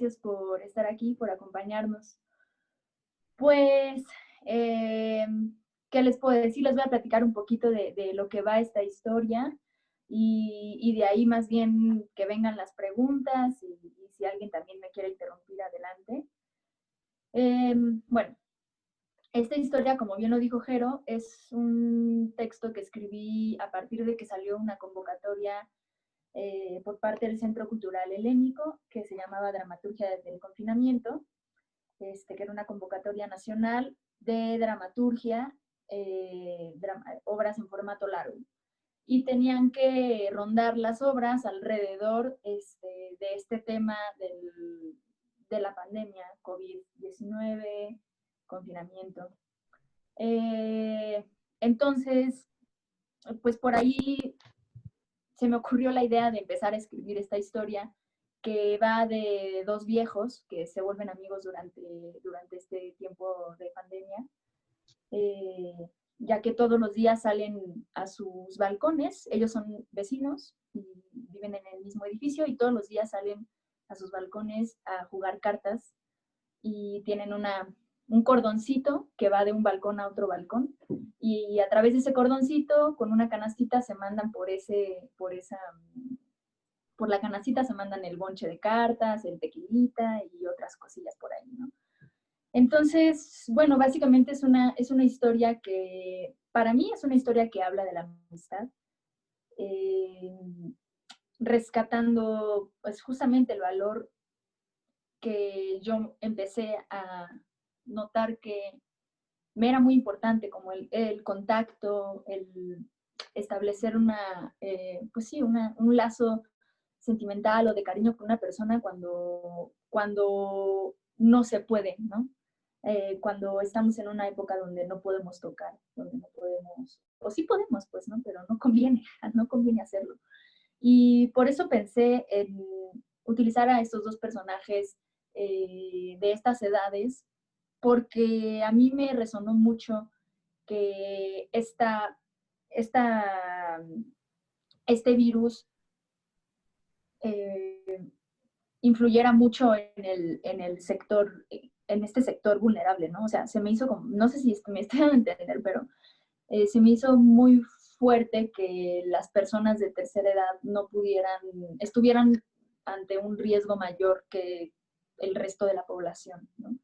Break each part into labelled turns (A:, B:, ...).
A: gracias por estar aquí, por acompañarnos. Pues, ¿qué les puedo decir? Les voy a platicar un poquito de lo que va esta historia y de ahí más bien que vengan las preguntas y si alguien también me quiere interrumpir, adelante. Bueno, esta historia, como bien lo dijo Jero, es un texto que escribí a partir de que salió una convocatoria por parte del Centro Cultural Helénico, que se llamaba Dramaturgia desde el Confinamiento, que era una convocatoria nacional de dramaturgia, obras en formato largo. Y tenían que rondar las obras alrededor de este tema de la pandemia, COVID-19, confinamiento. Entonces, pues por ahí se me ocurrió la idea de empezar a escribir esta historia que va de dos viejos que se vuelven amigos durante este tiempo de pandemia, ya que todos los días salen a sus balcones, ellos son vecinos y viven en el mismo edificio y todos los días salen a sus balcones a jugar cartas y tienen un cordoncito que va de un balcón a otro balcón y a través de ese cordoncito con una canastita se mandan por la canastita se mandan el bonche de cartas, el tequilita y otras cosillas por ahí, ¿no? Entonces, bueno, básicamente es una historia que, para mí es una historia que habla de la amistad, eh, rescatando pues justamente el valor que yo empecé a notar que me era muy importante, como el contacto, el establecer pues sí, un lazo sentimental o de cariño con una persona cuando no se puede, ¿no? Cuando estamos en una época donde no podemos tocar, donde no podemos, o sí podemos, pues, ¿no? Pero no conviene, no conviene hacerlo. Y por eso pensé en utilizar a estos dos personajes de estas edades, porque a mí me resonó mucho que este virus eh, influyera mucho en el sector, en este sector vulnerable, ¿no? O sea, se me hizo como, no sé si me estoy dando a entender, pero se me hizo muy fuerte que las personas de tercera edad no estuvieran ante un riesgo mayor que el resto de la población, ¿no?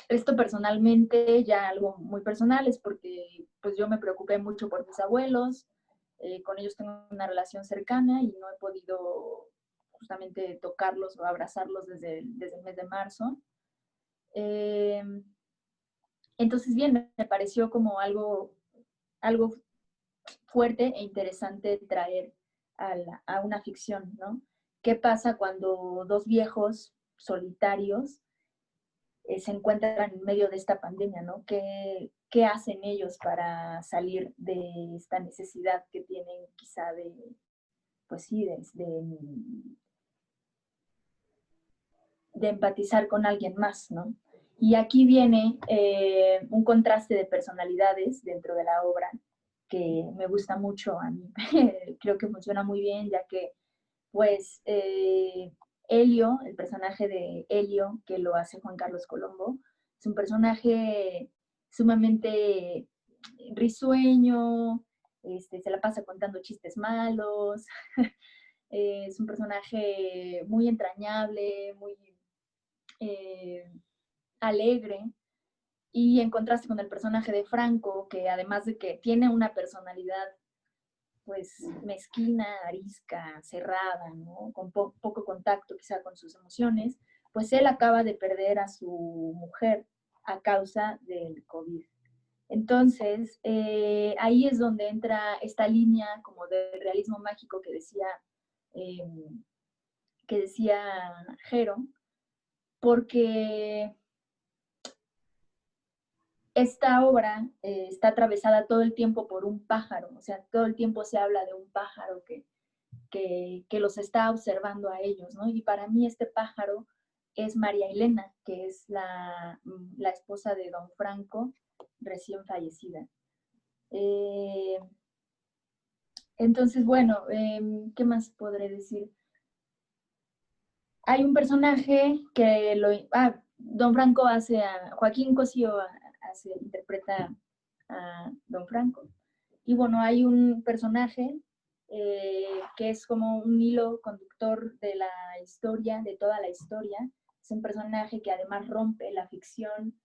A: Esto personalmente, ya algo muy personal, es porque pues yo me preocupé mucho por mis abuelos, con ellos tengo una relación cercana y no he podido justamente tocarlos o abrazarlos desde el mes de marzo. Eh, entonces, bien, me pareció como algo fuerte e interesante traer a una ficción, ¿no? ¿Qué pasa cuando dos viejos solitarios se encuentran en medio de esta pandemia, ¿no? ¿Qué hacen ellos para salir de esta necesidad que tienen quizá pues sí, de empatizar con alguien más, ¿no? Y aquí viene un contraste de personalidades dentro de la obra que me gusta mucho a mí. Creo que funciona muy bien, ya que, pues, Helio, el personaje de Helio, que lo hace Juan Carlos Colombo, es un personaje sumamente risueño, se la pasa contando chistes malos, es un personaje muy entrañable, muy alegre, y en contraste con el personaje de Franco, que además de que tiene una personalidad pues mezquina, arisca, cerrada, ¿no? Con poco contacto quizá con sus emociones, pues él acaba de perder a su mujer a causa del COVID. Entonces, ahí es donde entra esta línea como de realismo mágico eh, que decía Jero, porque esta obra está atravesada todo el tiempo por un pájaro, o sea, todo el tiempo se habla de un pájaro que los está observando a ellos, ¿no? Y para mí este pájaro es María Elena, que es la esposa de don Franco, recién fallecida. Entonces, bueno, ¿qué más podré decir? hay un personaje que Don Franco Joaquín Cosío interpreta a Don Franco. Y bueno, hay un personaje que es como un hilo conductor de la historia, de toda la historia. Es un personaje que además rompe la ficción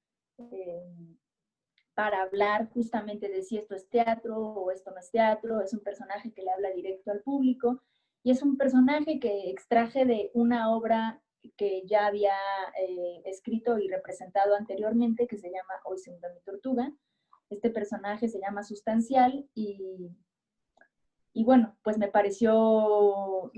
A: para hablar justamente de si esto es teatro o esto no es teatro. Es un personaje que le habla directo al público y es un personaje que extraje de una obra que ya había escrito y representado anteriormente, que se llama Hoy se hundió mi tortuga. Este personaje se llama Sustancial y bueno, pues me pareció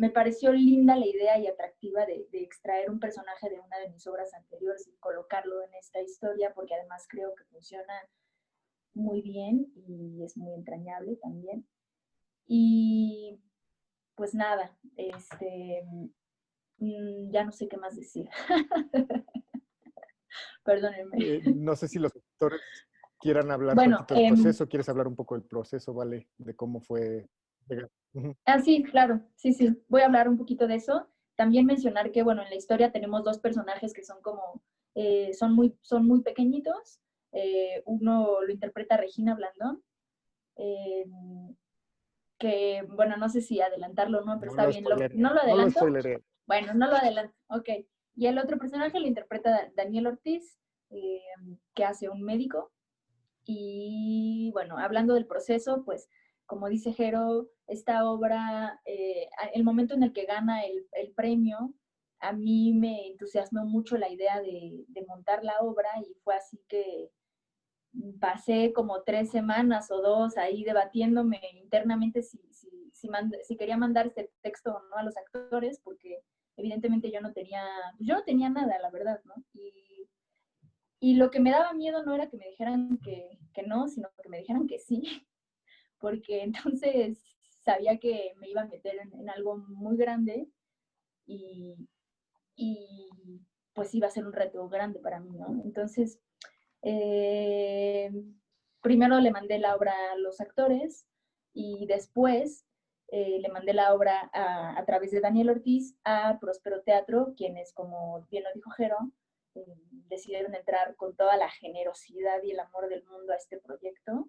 A: linda la idea y atractiva de extraer un personaje de una de mis obras anteriores y colocarlo en esta historia, porque además creo que funciona muy bien y es muy entrañable también. Y pues nada, ya no sé qué más decir. Perdónenme.
B: No sé si los actores quieran hablar
A: Bueno,
B: tantito del proceso. ¿Quieres hablar un poco del proceso, Vale? De cómo fue.
A: Sí, claro, sí, voy a hablar un poquito de eso. También mencionar que, bueno, en la historia tenemos dos personajes que son como, son muy pequeñitos. Uno lo interpreta Regina Blandón, que, bueno, no sé si adelantarlo o no, pero
B: No
A: está
B: lo
A: bien.
B: spoileré.
A: ¿No lo
B: No lo
A: adelanto?
B: spoileré.
A: Bueno, no lo adelanto, ok. Y el otro personaje lo interpreta Daniel Ortiz, que hace un médico. Y bueno, hablando del proceso, pues como dice Jero, esta obra, el momento en el que gana el premio, a mí me entusiasmó mucho la idea de montar la obra y fue así que pasé como 3 semanas o 2 ahí debatiéndome internamente si quería mandar este texto o no a los actores, porque evidentemente yo no tenía nada, la verdad, ¿no? Y lo que me daba miedo no era que me dijeran que no, sino que me dijeran que sí, porque entonces sabía que me iba a meter en algo muy grande y, y pues iba a ser un reto grande para mí, ¿no? Entonces, eh, primero le mandé la obra a los actores y después le mandé la obra a través de Daniel Ortiz a Próspero Teatro, quienes, como bien lo dijo Jero, decidieron entrar con toda la generosidad y el amor del mundo a este proyecto.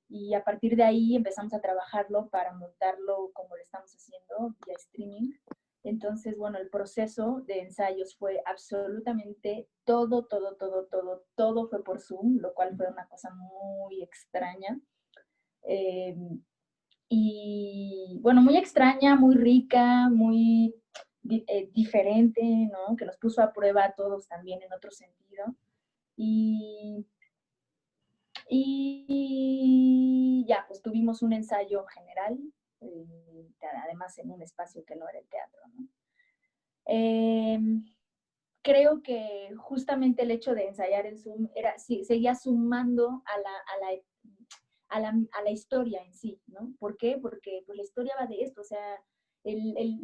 A: Y a partir de ahí empezamos a trabajarlo para montarlo como lo estamos haciendo vía streaming. Entonces, bueno, el proceso de ensayos fue absolutamente todo fue por Zoom, lo cual fue una cosa muy extraña. Y bueno, muy extraña, muy rica, muy diferente, ¿no? Que nos puso a prueba a todos también en otro sentido. Y ya, pues tuvimos un ensayo general, además en un espacio que no era el teatro, ¿no? Creo que justamente el hecho de ensayar en Zoom seguía sumando a la historia en sí, ¿no? ¿Por qué? Porque pues, la historia va de esto, o sea, el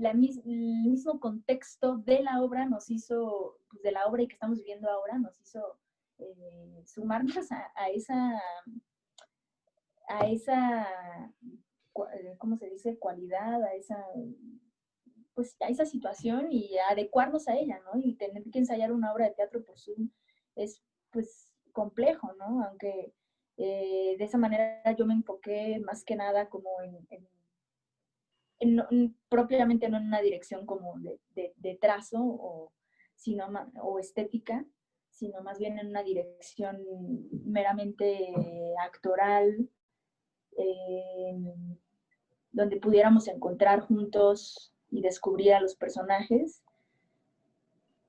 A: mismo contexto de la obra nos hizo, pues, de la obra y que estamos viviendo ahora, nos hizo sumarnos a esa, ¿cómo se dice? Cualidad, pues, a esa situación y adecuarnos a ella, ¿no? Y tener que ensayar una obra de teatro por Zoom es, pues, complejo, ¿no? Aunque de esa manera yo me enfoqué más que nada como propiamente no en una dirección como de trazo o estética, sino más bien en una dirección meramente actoral, donde pudiéramos encontrar juntos y descubrir a los personajes.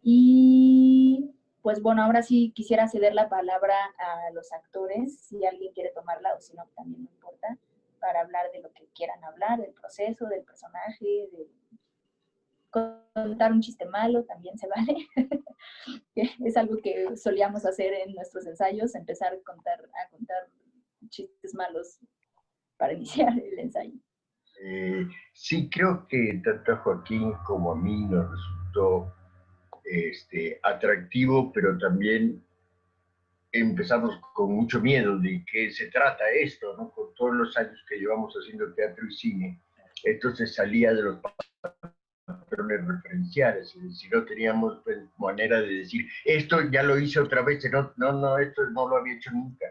A: Y pues bueno, ahora sí quisiera ceder la palabra a los actores, si alguien quiere tomarla o si no, también no importa, para hablar de lo que quieran hablar, del proceso, del personaje, de contar un chiste malo, también se vale. Es algo que solíamos hacer en nuestros ensayos, empezar a contar chistes malos para iniciar el ensayo.
C: Sí, creo que tanto a Joaquín como a mí nos resultó atractivo, pero también empezamos con mucho miedo de qué se trata esto, ¿no? Con todos los años que llevamos haciendo teatro y cine, esto se salía de los papeles patrones referenciales, si no teníamos pues, manera de decir, esto ya lo hice otra vez, no, esto no lo había hecho nunca.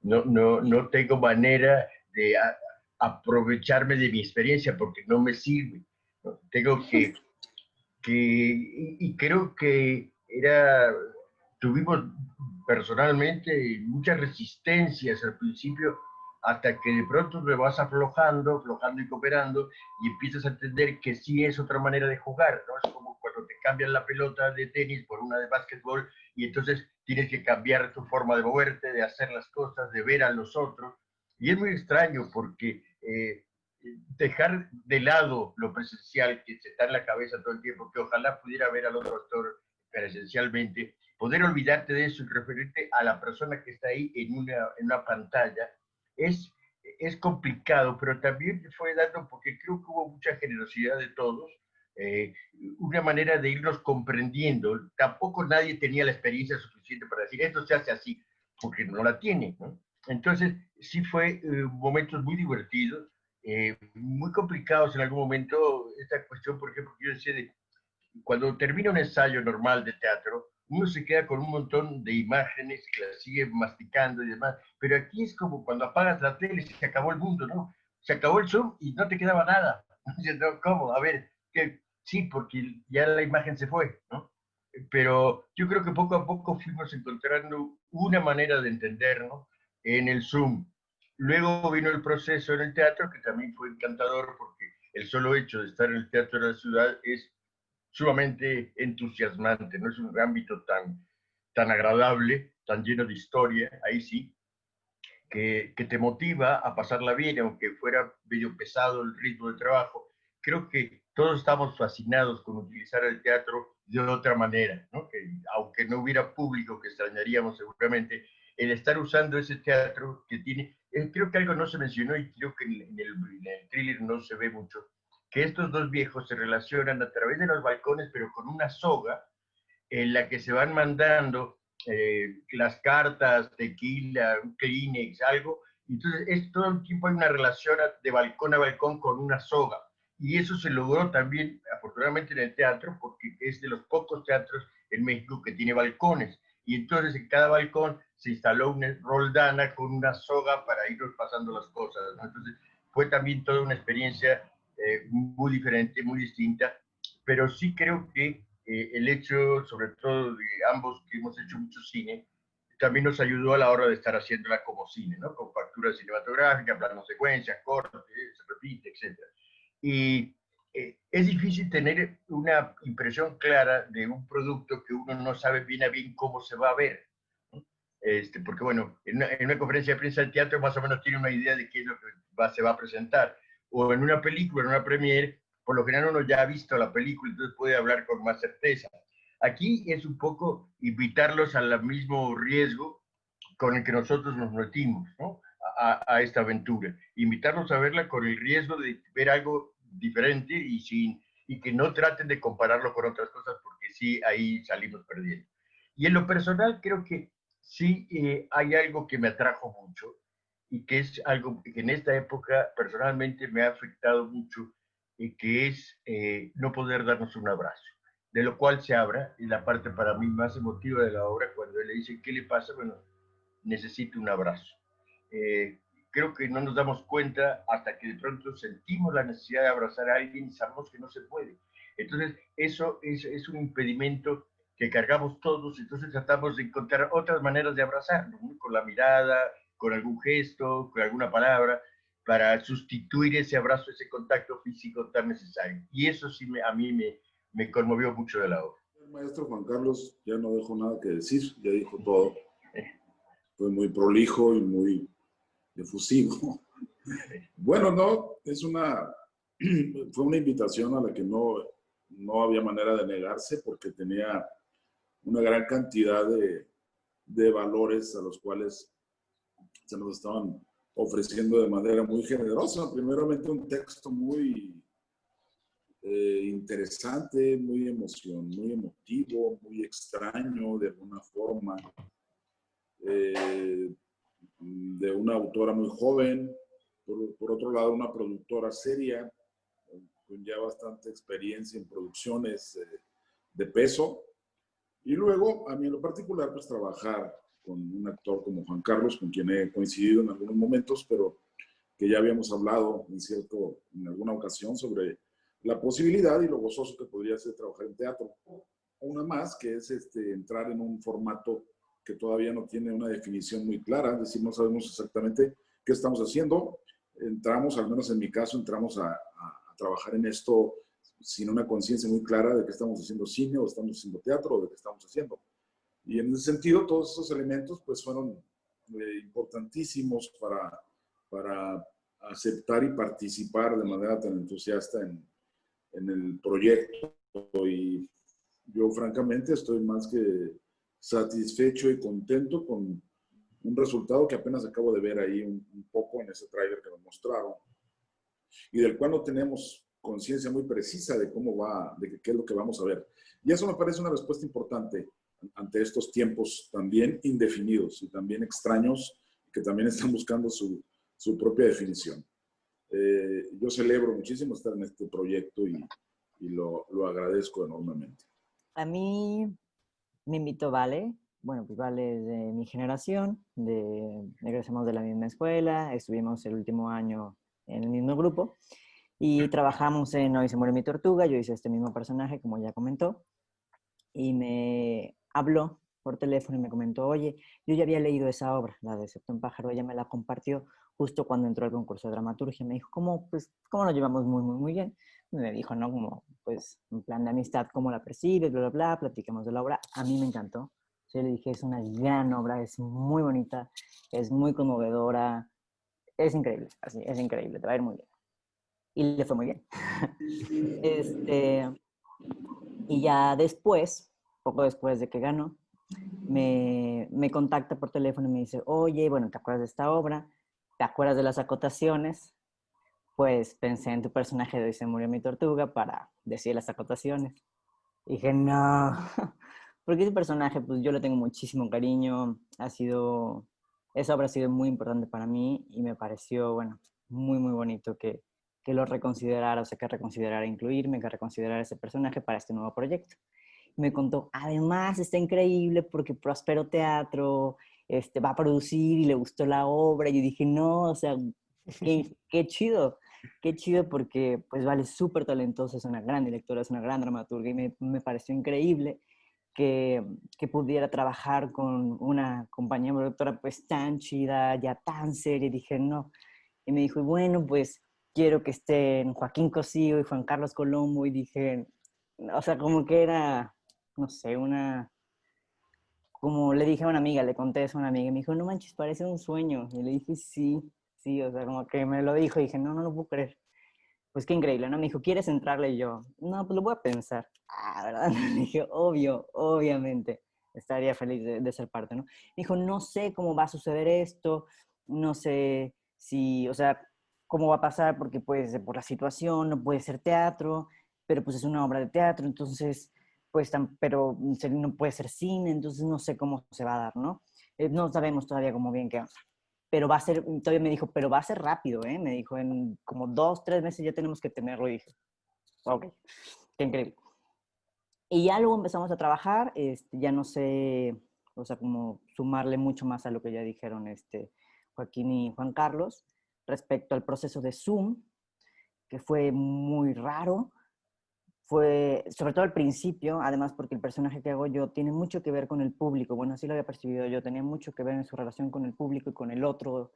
C: No tengo manera de aprovecharme de mi experiencia porque no me sirve. ¿No? Tengo y creo que tuvimos personalmente muchas resistencias al principio, hasta que de pronto me vas aflojando y cooperando, y empiezas a entender que sí es otra manera de jugar, ¿no? Es como cuando te cambian la pelota de tenis por una de básquetbol, y entonces tienes que cambiar tu forma de moverte, de hacer las cosas, de ver a los otros, y es muy extraño porque dejar de lado lo presencial que se está en la cabeza todo el tiempo, que ojalá pudiera ver al otro actor presencialmente, poder olvidarte de eso y referirte a la persona que está ahí en una pantalla, es, es complicado, pero también fue dando, porque creo que hubo mucha generosidad de todos, eh, una manera de irnos comprendiendo. Tampoco nadie tenía la experiencia suficiente para decir, esto se hace así, porque no la tiene, ¿no? Entonces, sí fue momentos muy divertidos, muy complicados en algún momento. Esta cuestión, por ejemplo, que yo decía de cuando termina un ensayo normal de teatro, uno se queda con un montón de imágenes que las sigue masticando y demás, pero aquí es como cuando apagas la tele y se acabó el mundo, ¿no? Se acabó el Zoom y no te quedaba nada. ¿Cómo? A ver, sí, porque ya la imagen se fue, ¿no? Pero yo creo que poco a poco fuimos encontrando una manera de entendernos en el Zoom. Luego vino el proceso en el teatro, que también fue encantador, porque el solo hecho de estar en el Teatro de la Ciudad es sumamente entusiasmante, no es un ámbito tan agradable, tan lleno de historia, ahí sí, que te motiva a pasarla bien, aunque fuera medio pesado el ritmo de trabajo. Creo que todos estamos fascinados con utilizar el teatro de otra manera, ¿no? Que aunque no hubiera público, que extrañaríamos seguramente, el estar usando ese teatro que tiene, creo que algo no se mencionó y creo que en el thriller no se ve mucho, que estos dos viejos se relacionan a través de los balcones, pero con una soga en la que se van mandando las cartas, tequila, un Kleenex, algo. Entonces, todo el tiempo hay una relación de balcón a balcón con una soga. Y eso se logró también, afortunadamente, en el teatro, porque es de los pocos teatros en México que tiene balcones. Y entonces en cada balcón se instaló una roldana con una soga para irnos pasando las cosas, ¿no? Entonces, fue también toda una experiencia muy diferente, muy distinta, pero sí creo que el hecho, sobre todo de ambos que hemos hecho mucho cine, también nos ayudó a la hora de estar haciéndola como cine, ¿no? Con factura cinematográfica, plano secuencia, corte, se repite, etc. Y es difícil tener una impresión clara de un producto que uno no sabe bien a bien cómo se va a ver, ¿no? Porque bueno, en una conferencia de prensa del teatro más o menos tiene una idea de qué es lo que se va a presentar, o en una película, en una premiere, por lo general uno ya ha visto la película, entonces puede hablar con más certeza. Aquí es un poco invitarlos al mismo riesgo con el que nosotros nos metimos, ¿no? A esta aventura. Invitarlos a verla con el riesgo de ver algo diferente y que no traten de compararlo con otras cosas, porque sí, ahí salimos perdiendo. Y en lo personal creo que sí hay algo que me atrajo mucho y que es algo que en esta época personalmente me ha afectado mucho, que es no poder darnos un abrazo. De lo cual se habla, y la parte para mí más emotiva de la obra, cuando él le dice, ¿qué le pasa? Bueno, necesito un abrazo. Creo que no nos damos cuenta hasta que de pronto sentimos la necesidad de abrazar a alguien y sabemos que no se puede. Entonces, eso es un impedimento que cargamos todos, entonces tratamos de encontrar otras maneras de abrazarnos, ¿no? Con la mirada, con algún gesto, con alguna palabra, para sustituir ese abrazo, ese contacto físico tan necesario. Y eso sí a mí me conmovió mucho de la obra.
D: El maestro Juan Carlos ya no dejó nada que decir, ya dijo todo. Fue muy prolijo y muy efusivo. Bueno, no, fue una invitación a la que no había manera de negarse, porque tenía una gran cantidad de valores a los cuales se nos estaban ofreciendo de manera muy generosa. Primeramente, un texto muy interesante, muy emotivo, muy extraño de alguna forma, de una autora muy joven, por otro lado una productora seria, con ya bastante experiencia en producciones de peso. Y luego, a mí en lo particular, pues trabajar con un actor como Juan Carlos, con quien he coincidido en algunos momentos, pero que ya habíamos hablado en alguna ocasión sobre la posibilidad y lo gozoso que podría ser trabajar en teatro. Una más, que es entrar en un formato que todavía no tiene una definición muy clara, es decir, no sabemos exactamente qué estamos haciendo. Entramos, al menos en mi caso, entramos a trabajar en esto sin una conciencia muy clara de que estamos haciendo cine o estamos haciendo teatro o de qué estamos haciendo. Y en ese sentido, todos esos elementos pues fueron importantísimos para aceptar y participar de manera tan entusiasta en el proyecto. Y yo francamente estoy más que satisfecho y contento con un resultado que apenas acabo de ver ahí un poco en ese tráiler que nos mostraron y del cual no tenemos conciencia muy precisa de cómo va, de qué es lo que vamos a ver. Y eso me parece una respuesta importante ante estos tiempos también indefinidos y también extraños, que también están buscando su propia definición. Yo celebro muchísimo estar en este proyecto y lo agradezco enormemente.
E: A mí me invitó Vale. Bueno, pues Vale es de mi generación, egresamos de la misma escuela, estuvimos el último año en el mismo grupo y trabajamos en Hoy se muere mi tortuga. Yo hice este mismo personaje, como ya comentó, y me habló por teléfono y me comentó, oye, yo ya había leído esa obra, la de Excepto un pájaro, ella me la compartió justo cuando entró al concurso de dramaturgia. Me dijo, ¿cómo nos llevamos muy bien? Y me dijo, ¿no? Como, pues, en plan de amistad, ¿cómo la percibes? Bla, bla, bla, platicamos de la obra. A mí me encantó. Yo le dije, es una gran obra, es muy bonita, es muy conmovedora, es increíble, así, es increíble, te va a ir muy bien. Y le fue muy bien. Y ya después, poco después de que ganó, me contacta por teléfono y me dice, oye, bueno, ¿te acuerdas de esta obra? ¿Te acuerdas de las acotaciones? Pues pensé en tu personaje de Hoy se murió mi tortuga para decir las acotaciones. Y dije, no, porque ese personaje, pues yo le tengo muchísimo cariño, esa obra ha sido muy importante para mí y me pareció, bueno, muy bonito que lo reconsiderara, o sea, que reconsiderara incluirme, que reconsiderara ese personaje para este nuevo proyecto. Me contó, además está increíble porque Próspero Teatro va a producir y le gustó la obra. Y yo dije, no, o sea, qué chido porque pues Vale es súper talentosa, es una gran directora, es una gran dramaturga y me pareció increíble que pudiera trabajar con una compañía productora pues tan chida, ya tan seria. Y dije, no. Y me dijo, bueno, pues quiero que estén Joaquín Cosío y Juan Carlos Colombo. Y dije, o sea, como que era, no sé, como le dije a una amiga, le conté eso a una amiga y me dijo, no manches, parece un sueño. Y le dije, sí, o sea, como que me lo dijo y dije, no lo puedo creer. Pues qué increíble, ¿no? Me dijo, ¿quieres entrarle? Y yo, no, pues lo voy a pensar. ¿Verdad? Le dije, obviamente, estaría feliz de ser parte, ¿no? Me dijo, no sé cómo va a suceder esto, no sé si, o sea, cómo va a pasar, porque pues por la situación no puede ser teatro, pero pues es una obra de teatro, entonces, pues, pero no puede ser cine, entonces no sé cómo se va a dar, ¿no? No sabemos todavía cómo bien qué, pero va a ser, todavía me dijo, pero va a ser rápido, ¿eh? Me dijo, en como 2, 3 meses ya tenemos que tenerlo. Y dije, ok, qué increíble. Y ya luego empezamos a trabajar, ya no sé, o sea, como sumarle mucho más a lo que ya dijeron Joaquín y Juan Carlos respecto al proceso de Zoom, que fue muy raro. Fue, sobre todo al principio, además porque el personaje que hago yo tiene mucho que ver con el público. Bueno, así lo había percibido yo, tenía mucho que ver en su relación con el público y con el otro,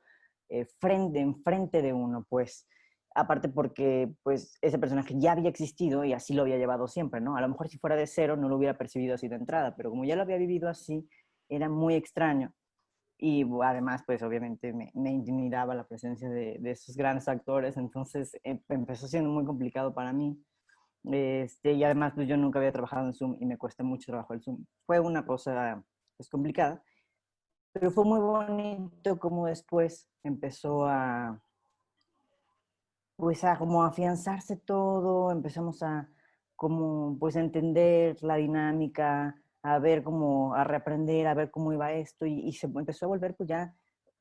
E: enfrente de uno, pues. Aparte porque, pues, ese personaje ya había existido y así lo había llevado siempre, ¿no? A lo mejor si fuera de cero no lo hubiera percibido así de entrada, pero como ya lo había vivido así, era muy extraño. Y además, pues, obviamente me intimidaba la presencia de esos grandes actores, entonces empezó siendo muy complicado para mí. Y además, pues yo nunca había trabajado en Zoom y me cuesta mucho trabajo el Zoom. Fue una cosa, pues, complicada, pero fue muy bonito como después empezó pues, a como afianzarse todo, empezamos a, como, pues, a entender la dinámica, a ver cómo, a reaprender, a ver cómo iba esto, y se empezó a volver, pues, ya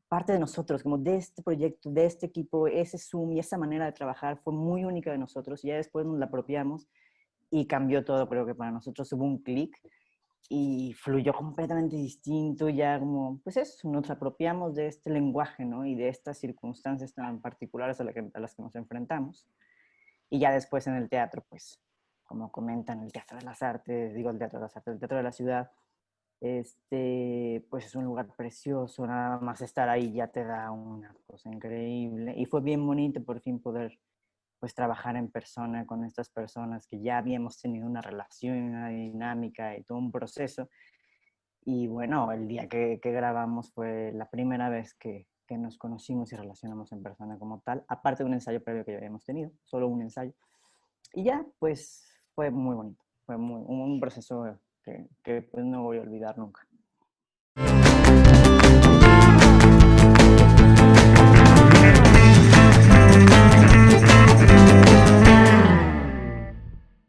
E: parte de nosotros, como de este proyecto, de este equipo, ese Zoom y esa manera de trabajar fue muy única de nosotros. Y ya después nos la apropiamos y cambió todo. Creo que para nosotros hubo un clic y fluyó completamente distinto. Ya como, pues eso, nos apropiamos de este lenguaje, ¿no? Y de estas circunstancias tan particulares a las que nos enfrentamos. Y ya después en el teatro, pues, como comentan, el Teatro de las Artes, digo el Teatro de las Artes, el Teatro de la Ciudad, pues es un lugar precioso, nada más estar ahí ya te da una cosa increíble. Y fue bien bonito por fin poder pues trabajar en persona con estas personas que ya habíamos tenido una relación, una dinámica y todo un proceso. Y bueno, el día que grabamos fue la primera vez que nos conocimos y relacionamos en persona como tal, aparte de un ensayo previo que ya habíamos tenido, solo un ensayo. Y ya, pues fue muy bonito, fue un proceso que pues no voy a olvidar nunca.